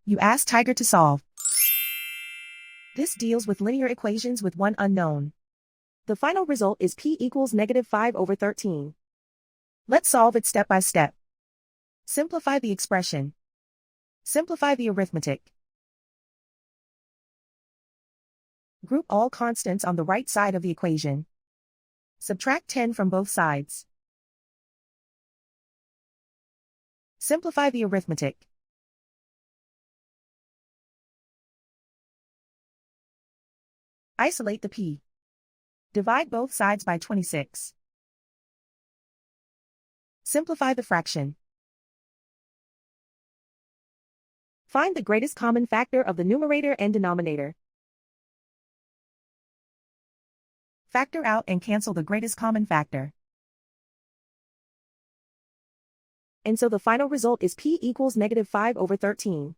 You ask Tiger to solve. This deals with linear equations with one unknown. The final result is p equals -5/13. Let's solve it step by step. Simplify the expression. Simplify the arithmetic. Group all constants on the right side of the equation. Subtract 10 from both sides. Simplify the arithmetic. Isolate the p. Divide both sides by 26. Simplify the fraction. Find the greatest common factor of the numerator and denominator. Factor out and cancel the greatest common factor. And so the final result is p equals -5/13.